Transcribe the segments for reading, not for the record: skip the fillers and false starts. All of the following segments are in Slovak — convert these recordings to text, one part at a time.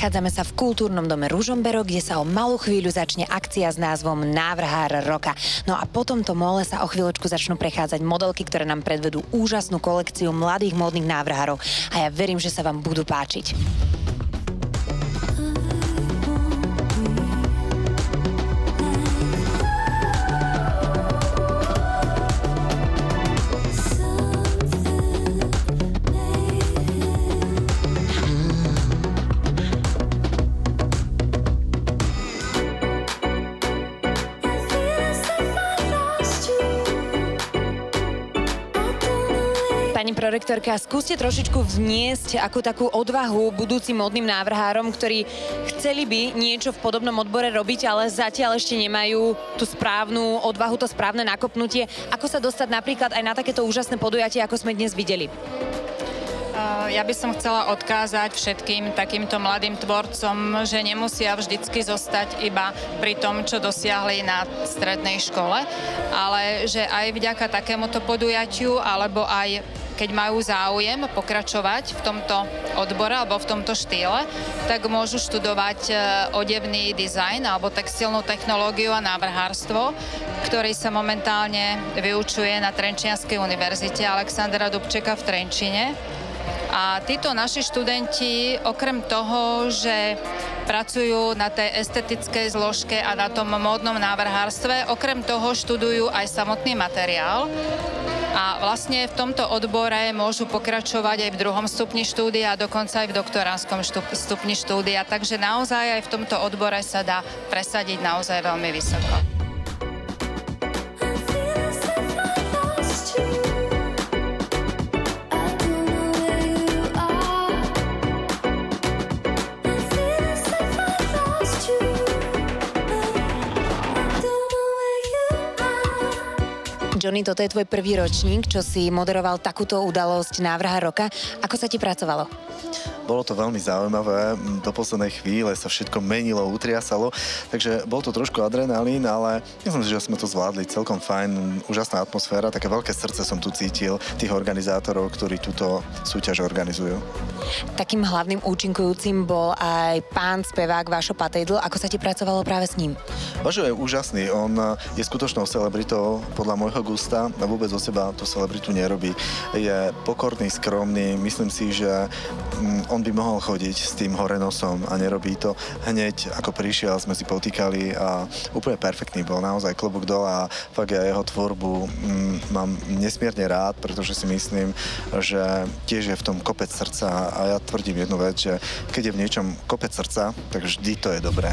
Nachádzame sa v kultúrnom dome Ružomberok, kde sa o malú chvíľu začne akcia s názvom Návrhár roka. No a po tomto mole sa o chvíľočku začnú prechádzať modelky, ktoré nám predvedú úžasnú kolekciu mladých módnych návrhárov. A ja verím, že sa vám budú páčiť. Pani prorektorka, skúste trošičku vniesť akú takú odvahu budúcim módnym návrhárom, ktorí chceli by niečo v podobnom odbore robiť, ale zatiaľ ešte nemajú tú správnu odvahu, to správne nakopnutie. Ako sa dostať napríklad aj na takéto úžasné podujatie, ako sme dnes videli? Ja by som chcela odkázať všetkým takýmto mladým tvorcom, že nemusia vždycky zostať iba pri tom, čo dosiahli na strednej škole, ale že aj vďaka takémuto podujatiu, alebo aj keď majú záujem pokračovať v tomto odbore alebo v tomto štýle, tak môžu študovať odevný dizajn alebo textilnú technológiu a návrhárstvo, ktorý sa momentálne vyučuje na Trenčianskej univerzite Alexandra Dubčeka v Trenčine. A títo naši študenti, okrem toho, že pracujú na tej estetickej zložke a na tom módnom návrhárstve, okrem toho študujú aj samotný materiál. A vlastne v tomto odbore môžu pokračovať aj v druhom stupni štúdia a dokonca aj v doktoránskom stupni štúdia. Takže naozaj aj v tomto odbore sa dá presadiť naozaj veľmi vysoko. Johnny, toto je tvoj prvý ročník, čo si moderoval takúto udalosť Návrhár roka. Ako sa ti pracovalo? Bolo to veľmi zaujímavé, do poslednej chvíle sa všetko menilo, utriasalo, takže bol to trošku adrenalín, ale myslím si, že sme to zvládli celkom fajn, úžasná atmosféra, také veľké srdce som tu cítil tých organizátorov, ktorí túto súťaž organizujú. Takým hlavným účinkujúcim bol aj pán spevák Vašo Patejdl. Ako sa ti pracovalo práve s ním? Vašo je úžasný, on je skutočnou celebritou podľa môjho gusta a vôbec o seba tú celebritu nerobí. Je pokorný, skromný, myslím si, že on by mohol chodiť s tým hore nosom a nerobí to. Hneď ako prišiel, sme si potýkali a úplne perfektný bol, naozaj klobúk dole a fakt ja jeho tvorbu mám nesmierne rád, pretože si myslím, že tiež je v tom kopec srdca a ja tvrdím jednu vec, že keď je v niečom kopec srdca, tak vždy to je dobré.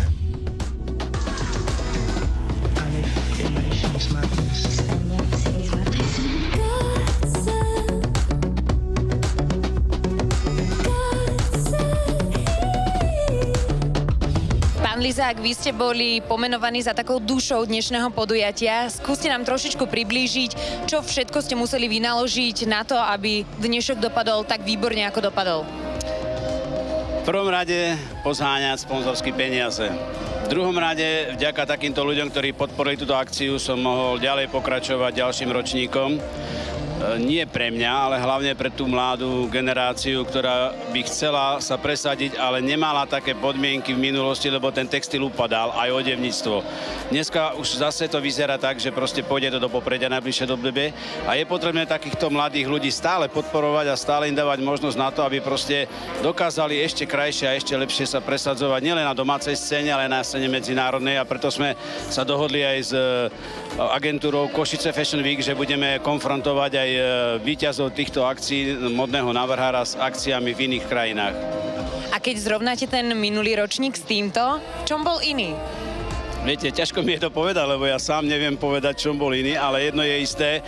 Lizák, vy ste boli pomenovaní za takou dušou dnešného podujatia. Skúste nám trošičku priblížiť, čo všetko ste museli vynaložiť na to, aby dnešok dopadol tak výborne, ako dopadol. V prvom rade pozháňať sponzorské peniaze. V druhom rade, vďaka takýmto ľuďom, ktorí podporili túto akciu, som mohol ďalej pokračovať ďalším ročníkom. Nie pre mňa, ale hlavne pre tú mladú generáciu, ktorá by chcela sa presadiť, ale nemala také podmienky v minulosti, lebo ten textil upadal, aj odevníctvo. Dneska už zase to vyzerá tak, že proste pôjde to do popredia najbližšie dobe a je potrebné takýchto mladých ľudí stále podporovať a stále im dávať možnosť na to, aby proste dokázali ešte krajšie a ešte lepšie sa presadzovať nielen na domácej scéne, ale aj na scéne medzinárodnej a preto sme sa dohodli aj s agentúrou Košice Fashion Week, že budeme konfrontovať aj víťazov týchto akcií modného návrhára s akciami v iných krajinách. A keď zrovnáte ten minulý ročník s týmto, čom bol iný? Viete, ťažko mi je to povedať, lebo ja sám neviem povedať, čom bol iný, ale jedno je isté,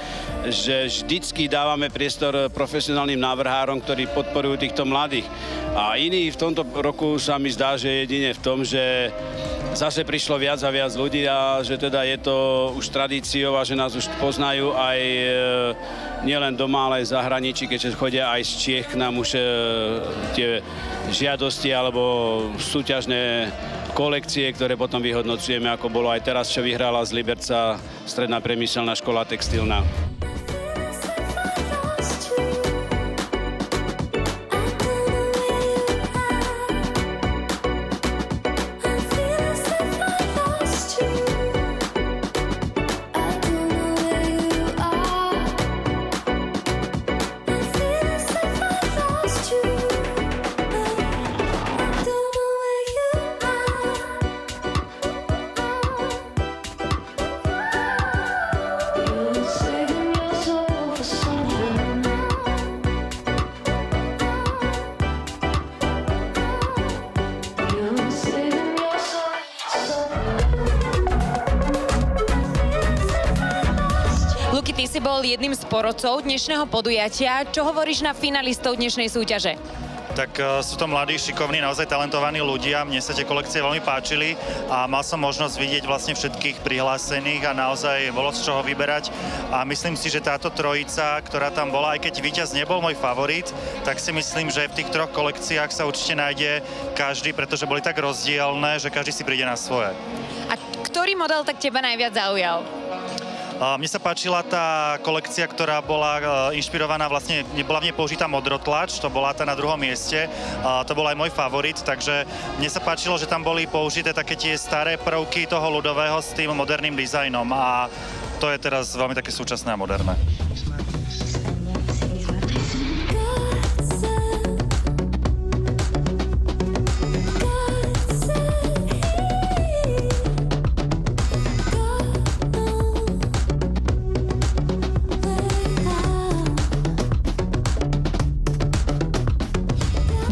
že vždycky dávame priestor profesionálnym návrhárom, ktorí podporujú týchto mladých. A iný v tomto roku sa mi zdá, že jedine v tom, že zase prišlo viac a viac ľudí a že teda je to už tradíciou a že nás už poznajú aj nielen doma, ale aj v zahraničí, keďže chodia aj z Čiech k nám už tie žiadosti alebo súťažné kolekcie, ktoré potom vyhodnocujeme, ako bolo aj teraz, čo vyhrala z Liberca Stredná priemyselná škola textilná. si bol jedným z porodcov dnešného podujatia. Čo hovoríš na finalistov dnešnej súťaže? Tak sú to mladí, šikovní, naozaj talentovaní ľudia. Mne sa tie kolekcie veľmi páčili a mal som možnosť vidieť vlastne všetkých prihlásených a naozaj bolo z čoho vyberať. A myslím si, že táto trojica, ktorá tam bola, aj keď víťaz nebol môj favorit, tak si myslím, že v tých troch kolekciách sa určite nájde každý, pretože boli tak rozdielne, že každý si príde na svoje. A ktorý model tak teba najviac zaujal? Mne sa páčila tá kolekcia, ktorá bola inšpirovaná, vlastne nebola v nej použitá modrotlač, to bola tá na druhom mieste, to bol aj môj favorit, takže mne sa páčilo, že tam boli použité také tie staré prvky toho ľudového s tým moderným dizajnom a to je teraz veľmi také súčasné a moderné.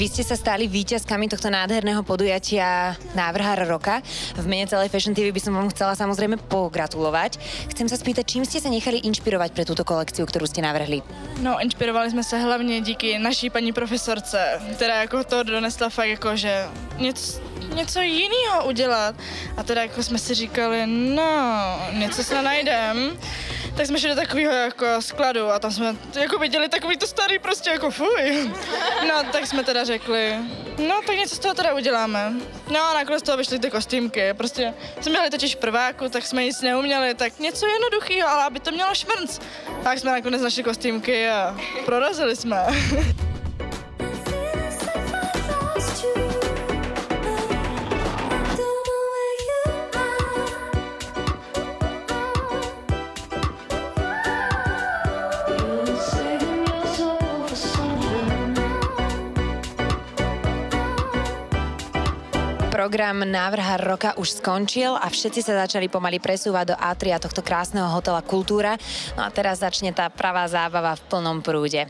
Vy ste sa stali víťazkami tohto nádherného podujatia Návrhár roka. V mene celej Fashion TV by som vám chcela samozrejme pogratulovať. Chcem sa spýtať, čím ste sa nechali inšpirovať pre túto kolekciu, ktorú ste navrhli? No, inšpirovali jsme se hlavně díky naší paní profesorce, která jako to donesla fakt jako, že něco jiného udělat. A teda jako jsme si říkali, no, něco se najdem. Tak jsme šli do takového jako skladu a tam jsme jako viděli takový to starý prostě jako fuj. No, tak jsme teda řekli, no tak něco z toho teda uděláme. No a nakonec z toho vyšly ty kostýmky. Prostě jsme měli totiž prváku, tak jsme nic neuměli, tak něco jednoduchého, ale aby to mělo šmrnc. Tak jsme nakonec našli kostýmky a prorazili jsme. Program Návrhár roka už skončil a všetci sa začali pomaly presúvať do atria tohto krásneho hotela Kultúra. No a teraz začne tá pravá zábava v plnom prúde.